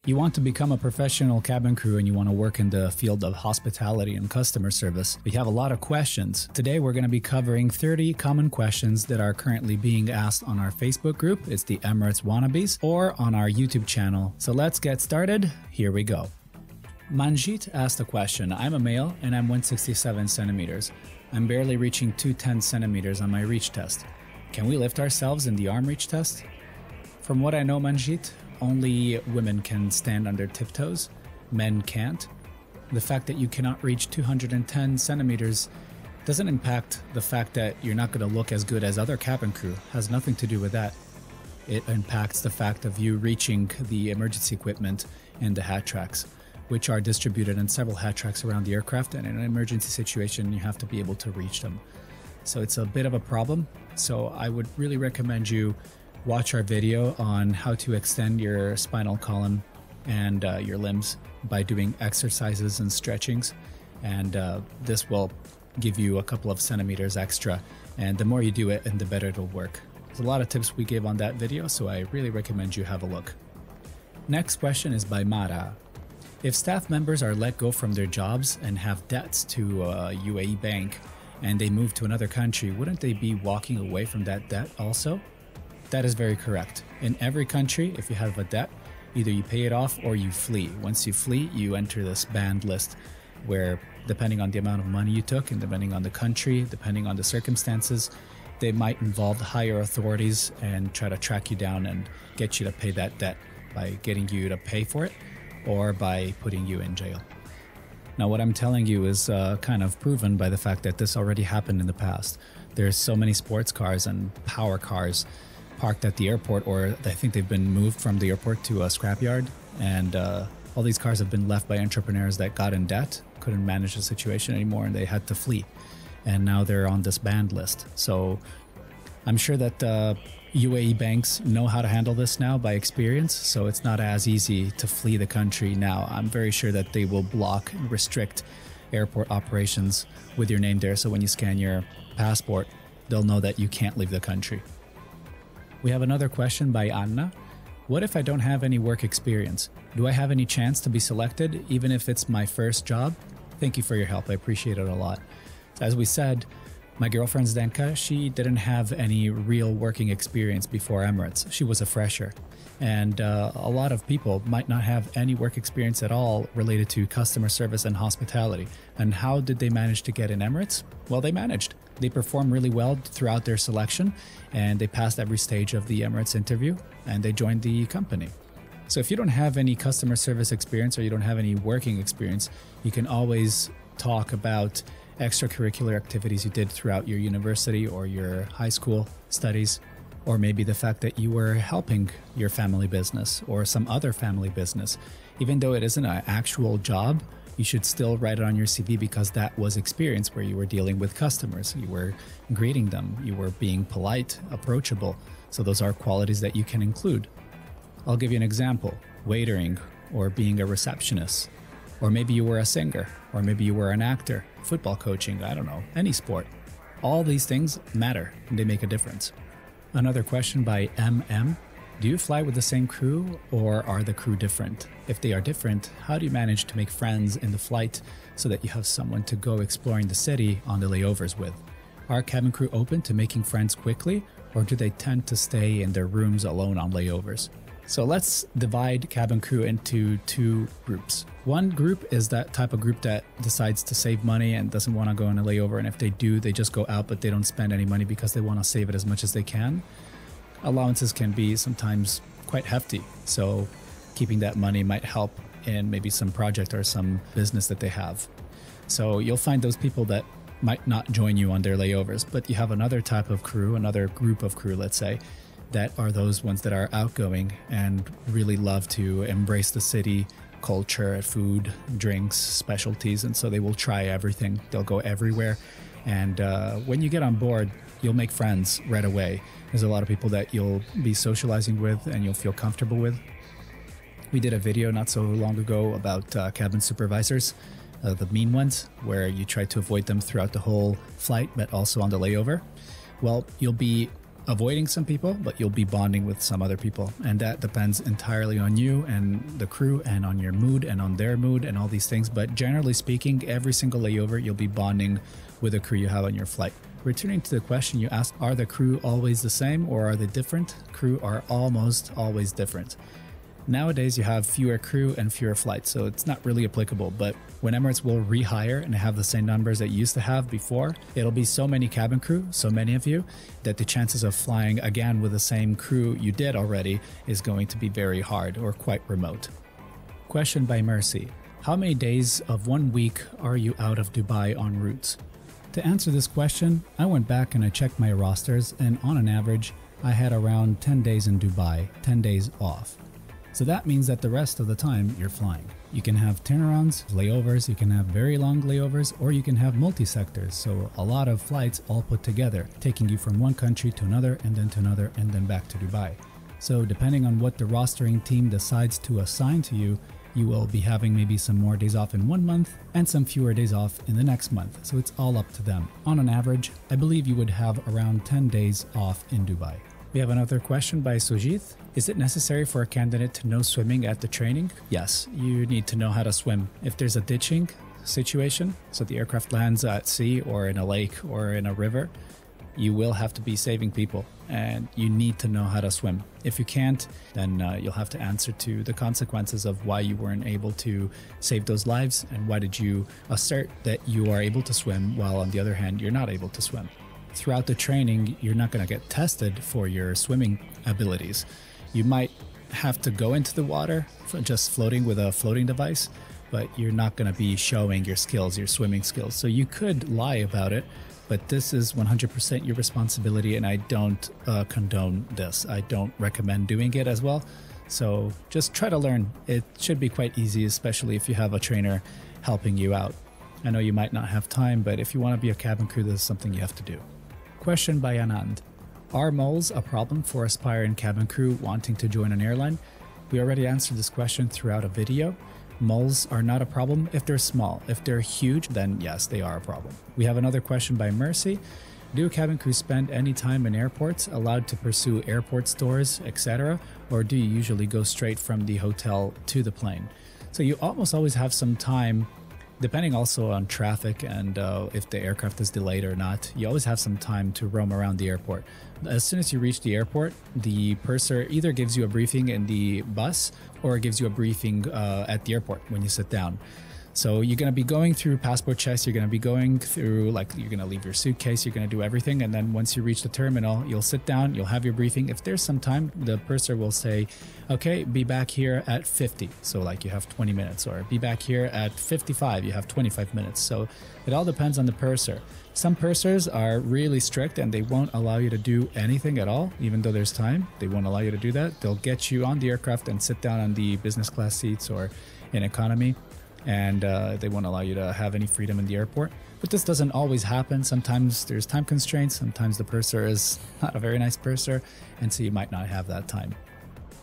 You want to become a professional cabin crew and you want to work in the field of hospitality and customer service. We have a lot of questions. Today we're going to be covering 30 common questions that are currently being asked on our Facebook group. It's the Emirates Wannabees, or on our YouTube channel. So let's get started. Here we go. Manjit asked a question. I'm a male and I'm 167 centimeters. I'm barely reaching 210 centimeters on my reach test. Can we lift ourselves in the arm reach test? From what I know, Manjit, only women can stand on their tiptoes. Men can't. The fact that you cannot reach 210 centimeters doesn't impact the fact that you're not going to look as good as other cabin crew. It has nothing to do with that. It impacts the fact of you reaching the emergency equipment and the hat tracks, which are distributed in several hat tracks around the aircraft, and in an emergency situation, you have to be able to reach them. So it's a bit of a problem. So I would really recommend you watch our video on how to extend your spinal column and your limbs by doing exercises and stretchings. And this will give you a couple of centimeters extra. And the more you do it, and the better it'll work. There's a lot of tips we gave on that video, so I really recommend you have a look. Next question is by Mara. If staff members are let go from their jobs and have debts to a UAE bank and they move to another country, wouldn't they be walking away from that debt also? That is very correct. In every country, if you have a debt, either you pay it off or you flee. Once you flee, you enter this banned list where, depending on the amount of money you took and depending on the country, depending on the circumstances, they might involve higher authorities and try to track you down and get you to pay that debt by getting you to pay for it or by putting you in jail. Now, what I'm telling you is kind of proven by the fact that this already happened in the past. There's so many sports cars and power cars parked at the airport, or I think they've been moved from the airport to a scrapyard, and all these cars have been left by entrepreneurs that got in debt, couldn't manage the situation anymore, and they had to flee, and now they're on this banned list. So I'm sure that UAE banks know how to handle this now by experience, so it's not as easy to flee the country now. I'm very sure that they will block and restrict airport operations with your name there, so when you scan your passport, they'll know that you can't leave the country. We have another question by Anna. What if I don't have any work experience? Do I have any chance to be selected, even if it's my first job? Thank you for your help. I appreciate it a lot. As we said, my girlfriend Zdenka, she didn't have any real working experience before Emirates. She was a fresher. And a lot of people might not have any work experience at all related to customer service and hospitality. And how did they manage to get in Emirates? Well, they managed. They performed really well throughout their selection, and they passed every stage of the Emirates interview, and they joined the company. So if you don't have any customer service experience or you don't have any working experience, you can always talk about extracurricular activities you did throughout your university or your high school studies, or maybe the fact that you were helping your family business or some other family business. Even though it isn't an actual job, you should still write it on your CV because that was experience where you were dealing with customers, you were greeting them, you were being polite, approachable. So those are qualities that you can include. I'll give you an example: waitering, or being a receptionist, or maybe you were a singer, or maybe you were an actor, football coaching, I don't know, any sport. All these things matter and they make a difference. Another question by MM. Do you fly with the same crew, or are the crew different? If they are different, how do you manage to make friends in the flight so that you have someone to go exploring the city on the layovers with? Are cabin crew open to making friends quickly, or do they tend to stay in their rooms alone on layovers? So let's divide cabin crew into two groups. One group is that type of group that decides to save money and doesn't want to go on a layover, and if they do, they just go out but they don't spend any money because they want to save it as much as they can. Allowances can be sometimes quite hefty, so keeping that money might help in maybe some project or some business that they have. So you'll find those people that might not join you on their layovers, but you have another type of crew, another group of crew, let's say, that are those ones that are outgoing and really love to embrace the city, culture, food, drinks, specialties, and so they will try everything. They'll go everywhere, and when you get on board, you'll make friends right away. There's a lot of people that you'll be socializing with and you'll feel comfortable with. We did a video not so long ago about cabin supervisors, the mean ones, where you try to avoid them throughout the whole flight, but also on the layover. Well, you'll be avoiding some people, but you'll be bonding with some other people. And that depends entirely on you and the crew and on your mood and on their mood and all these things. But generally speaking, every single layover, you'll be bonding with the crew you have on your flight. Returning to the question you asked, are the crew always the same or are they different? Crew are almost always different. Nowadays, you have fewer crew and fewer flights, so it's not really applicable. But when Emirates will rehire and have the same numbers that you used to have before, it'll be so many cabin crew, so many of you, that the chances of flying again with the same crew you did already is going to be very hard or quite remote. Question by Mercy. How many days of 1 week are you out of Dubai on routes? To answer this question, I went back and I checked my rosters, and on an average, I had around 10 days in Dubai, 10 days off. So that means that the rest of the time you're flying. You can have turnarounds, layovers, you can have very long layovers, or you can have multi-sectors, so a lot of flights all put together, taking you from one country to another and then back to Dubai. So depending on what the rostering team decides to assign to you, you will be having maybe some more days off in 1 month and some fewer days off in the next month. So it's all up to them. On an average, I believe you would have around 10 days off in Dubai. We have another question by Sujith. Is it necessary for a candidate to know swimming at the training? Yes, you need to know how to swim. If there's a ditching situation, so the aircraft lands at sea or in a lake or in a river, you will have to be saving people and you need to know how to swim. If you can't, then you'll have to answer to the consequences of why you weren't able to save those lives and why did you assert that you are able to swim while on the other hand you're not able to swim. Throughout the training, you're not going to get tested for your swimming abilities. You might have to go into the water for just floating with a floating device, but you're not going to be showing your skills, your swimming skills. So you could lie about it, but this is 100% your responsibility, and I don't condone this. I don't recommend doing it as well. So just try to learn. It should be quite easy, especially if you have a trainer helping you out. I know you might not have time, but if you want to be a cabin crew, this is something you have to do. Question by Anand. Are moles a problem for aspiring cabin crew wanting to join an airline? We already answered this question throughout a video. Moles are not a problem if they're small. If they're huge, then yes, they are a problem. We have another question by Mercy. Do cabin crew spend any time in airports, allowed to pursue airport stores, etc., or do you usually go straight from the hotel to the plane? So you almost always have some time, depending also on traffic and if the aircraft is delayed or not, you always have some time to roam around the airport. As soon as you reach the airport, the purser either gives you a briefing in the bus or gives you a briefing at the airport when you sit down. So you're going to be going through passport checks, you're going to be going through, like, you're going to leave your suitcase, you're going to do everything, and then once you reach the terminal, you'll sit down, you'll have your briefing. If there's some time, the purser will say, okay, be back here at 50. So like you have 20 minutes, or be back here at 55, you have 25 minutes. So it all depends on the purser. Some pursers are really strict and they won't allow you to do anything at all, even though there's time. They won't allow you to do that. They'll get you on the aircraft and sit down on the business class seats or in economy, and they won't allow you to have any freedom in the airport. But this doesn't always happen. Sometimes there's time constraints, sometimes the purser is not a very nice purser, and so you might not have that time.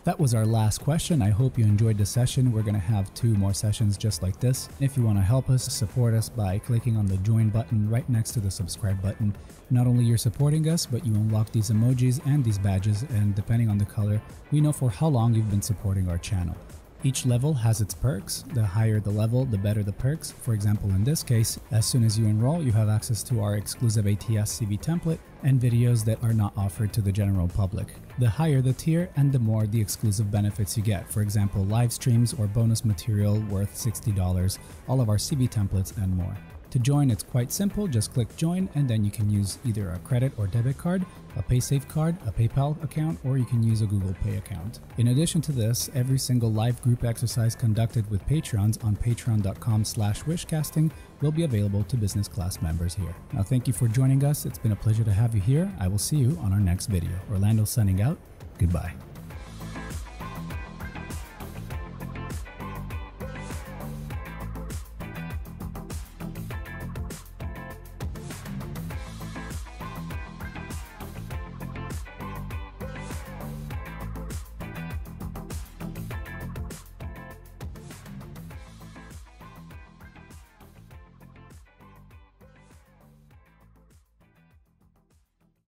That was our last question. I hope you enjoyed the session. We're going to have 2 more sessions just like this. If you want to help us, support us by clicking on the join button right next to the subscribe button. Not only you're supporting us, but you unlock these emojis and these badges, and depending on the color, we know for how long you've been supporting our channel. Each level has its perks. The higher the level, the better the perks. For example, in this case, as soon as you enroll, you have access to our exclusive ATS CV template and videos that are not offered to the general public. The higher the tier and the more the exclusive benefits you get. For example, live streams or bonus material worth $60, all of our CV templates and more. To join, it's quite simple. Just click join and then you can use either a credit or debit card, a PaySafe card, a PayPal account, or you can use a Google Pay account. In addition to this, every single live group exercise conducted with Patreons on patreon.com/wishcasting will be available to business class members here. Now, thank you for joining us. It's been a pleasure to have you here. I will see you on our next video. Orlando signing out. Goodbye.